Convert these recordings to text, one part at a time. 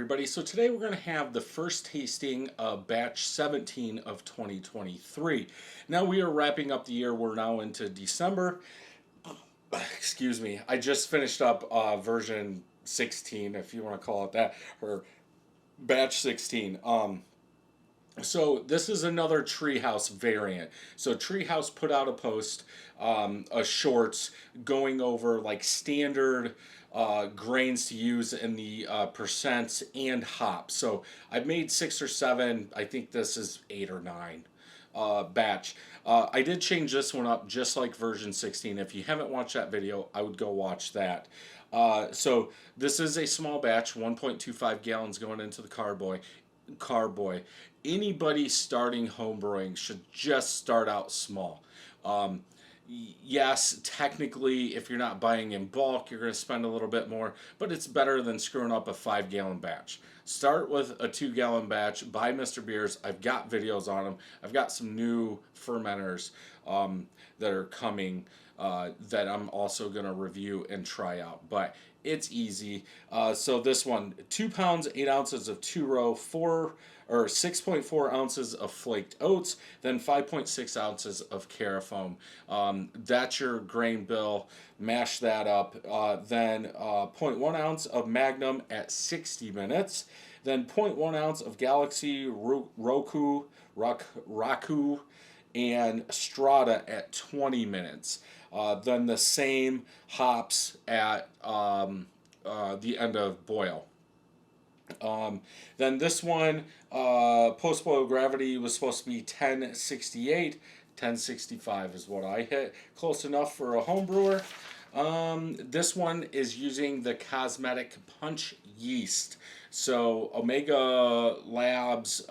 everybody. So today we're going to have the first tasting of batch 17 of 2023. Now we are wrapping up the year. We're now into December. Excuse me. I just finished up version 16, if you want to call it that, or batch 16. So this is another Treehouse variant. So Treehouse put out a post, a shorts going over like standard grains to use in the percents and hops. So I've made 6 or 7. I think this is 8 or 9 batch. I did change this one up just like version 16. If you haven't watched that video, I would go watch that. So this is a small batch, 1.25 gallons going into the carboy. Anybody starting homebrewing should just start out small. Yes, technically, if you're not buying in bulk, you're going to spend a little bit more, but it's better than screwing up a 5-gallon batch. Start with a 2-gallon batch. Buy Mr. Beers. I've got videos on them. I've got some new fermenters that are coming that I'm also going to review and try out. But it's easy. So this one, 2 pounds, 8 ounces of 2-row, 6.4 ounces of flaked oats, then 5.6 ounces of Carafoam. That's your grain bill. Mash that up. Then 0.1 ounce of Magnum at 60 minutes. Then 0.1 ounce of Galaxy, Rakau, and Strata at 20 minutes. Then the same hops at the end of boil. Then this one, post-boil gravity was supposed to be 1068. 1065 is what I hit. Close enough for a home brewer. This one is using the Cosmetic Punch yeast. So Omega Labs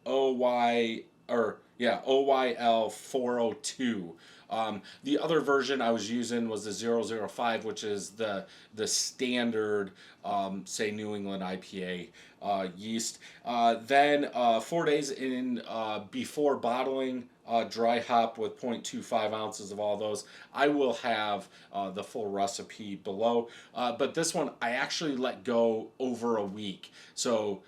OYL 402. The other version I was using was the 005, which is the standard, say, New England IPA yeast. Then 4 days in before bottling, dry hop with 0.25 ounces of all those. I will have the full recipe below. But this one I actually let go over a week. So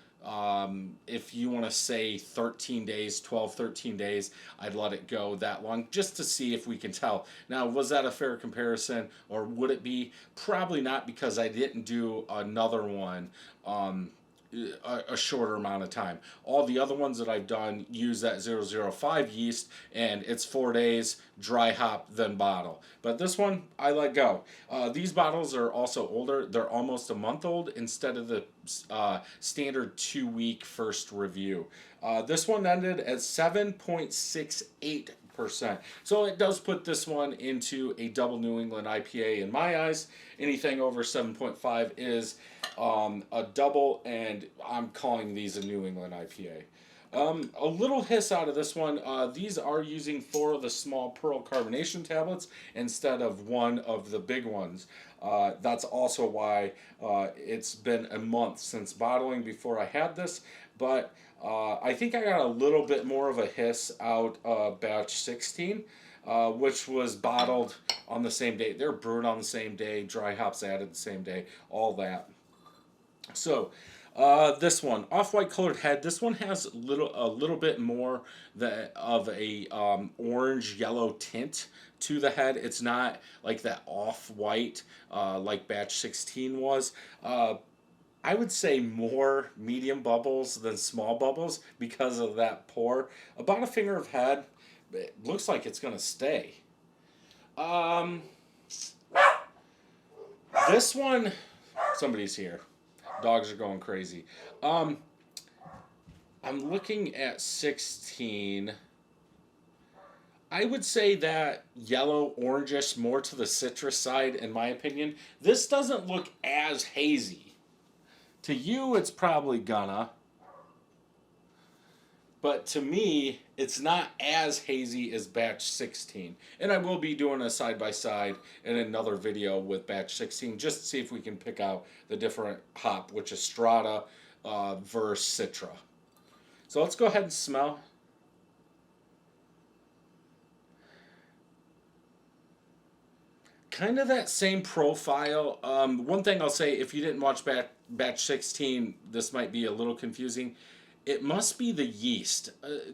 if you want to say 13 days, 13 days, I'd let it go that long just to see if we can tell. Now, was that a fair comparison, or would it be? Probably not, because I didn't do another one a shorter amount of time. All the other ones that I've done use that 005 yeast, and it's 4 days, dry hop, then bottle. But this one, I let go. These bottles are also older. They're almost a month old instead of the standard 2-week first review. This one ended at 7.68%. So it does put this one into a double New England IPA in my eyes. Anything over 7.5 is a double, and I'm calling these a New England IPA. A little hiss out of this one. These are using 4 of the small pearl carbonation tablets instead of 1 of the big ones. That's also why it's been a month since bottling before I had this, but I think I got a little bit more of a hiss out of batch 16, which was bottled on the same day. They're brewed on the same day, dry hops added the same day, all that. So this one, off-white colored head. This one has a little bit more of a orange yellow tint to the head. It's not like that off-white like batch 16 was. I would say more medium bubbles than small bubbles because of that pour. About a finger of head. It looks like it's going to stay. This one, somebody's here. Dogs are going crazy. I'm looking at 16. I would say that yellow orangish, more to the citrus side in my opinion. This doesn't look as hazy. To you, it's probably gonna. But to me, it's not as hazy as batch 16. And I will be doing a side-by-side in another video with batch 16 just to see if we can pick out the different hop, which is Strata versus Citra. So let's go ahead and smell. kind of that same profile. One thing I'll say, if you didn't watch batch 16, this might be a little confusing. It must be the yeast.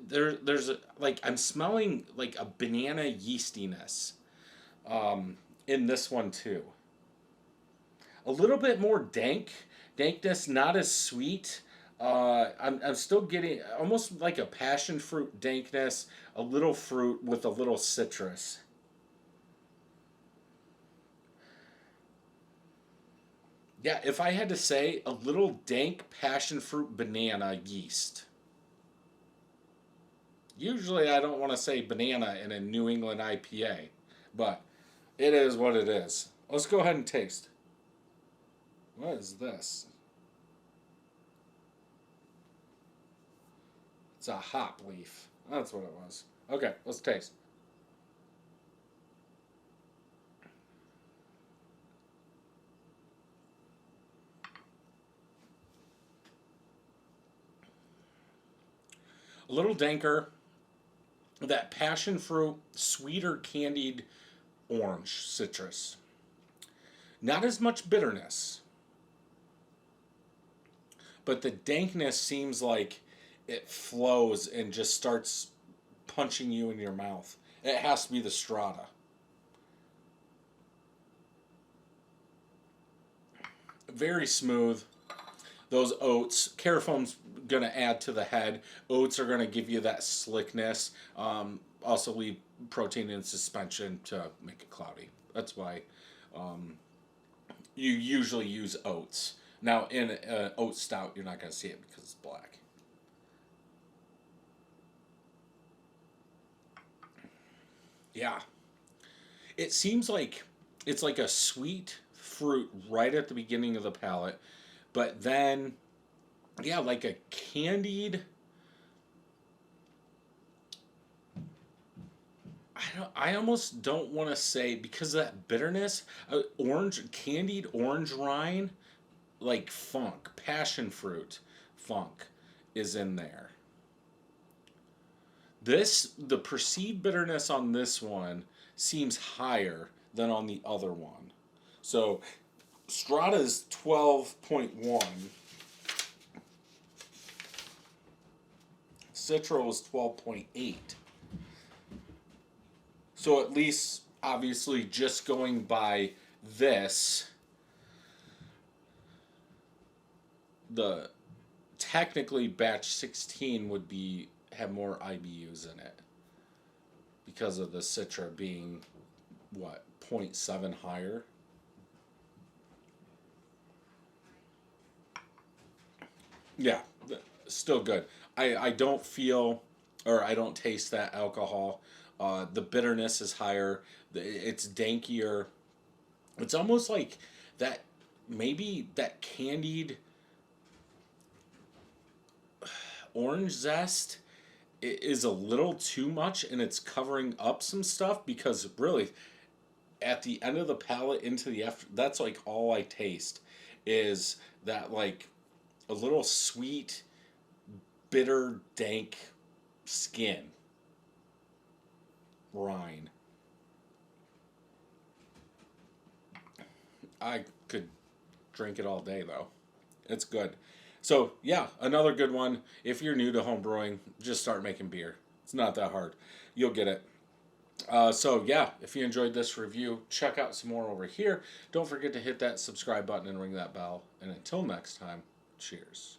There's like I'm smelling like a banana yeastiness in this one too. A little bit more dankness, not as sweet. I'm still getting almost like a passion fruit dankness, a little fruit with a little citrus. Yeah, if I had to say, a little dank passion fruit banana yeast. Usually I don't want to say banana in a New England IPA, but it is what it is. Let's go ahead and taste. What is this? It's a hop leaf. That's what it was. Okay, let's taste. A little danker. That passion fruit, sweeter candied orange citrus. Not as much bitterness, but the dankness seems like it flows and just starts punching you in your mouth. It has to be the Strata. Very smooth. Those oats, Carafoam's going to add to the head. Oats are going to give you that slickness. Also leave protein in suspension to make it cloudy. That's why you usually use oats. Now, in an oat stout, you're not going to see it because it's black. Yeah. It seems like it's like a sweet fruit right at the beginning of the palate, but then, yeah, like a candied. I almost don't want to say because of that bitterness, orange candied orange rind, like funk, passion fruit, funk, is in there. The perceived bitterness on this one seems higher than on the other one. So Strata's 12.1. Citro is 12.8. So at least, obviously, just going by this, the technically batch 16 would be have more IBUs in it because of the Citra being what, 0.7 higher. Yeah, still good. I don't feel or I don't taste that alcohol. The bitterness is higher. It's dankier. It's almost like that, maybe that candied orange zest is a little too much and it's covering up some stuff because really at the end of the palate into the after, that's like all I taste is that like a little sweet, bitter, dank skin rind. I could drink it all day though. It's good. So yeah, another good one. If you're new to home brewing, just start making beer. It's not that hard. You'll get it. So yeah, if you enjoyed this review, check out some more over here. Don't forget to hit that subscribe button and ring that bell. And until next time, cheers.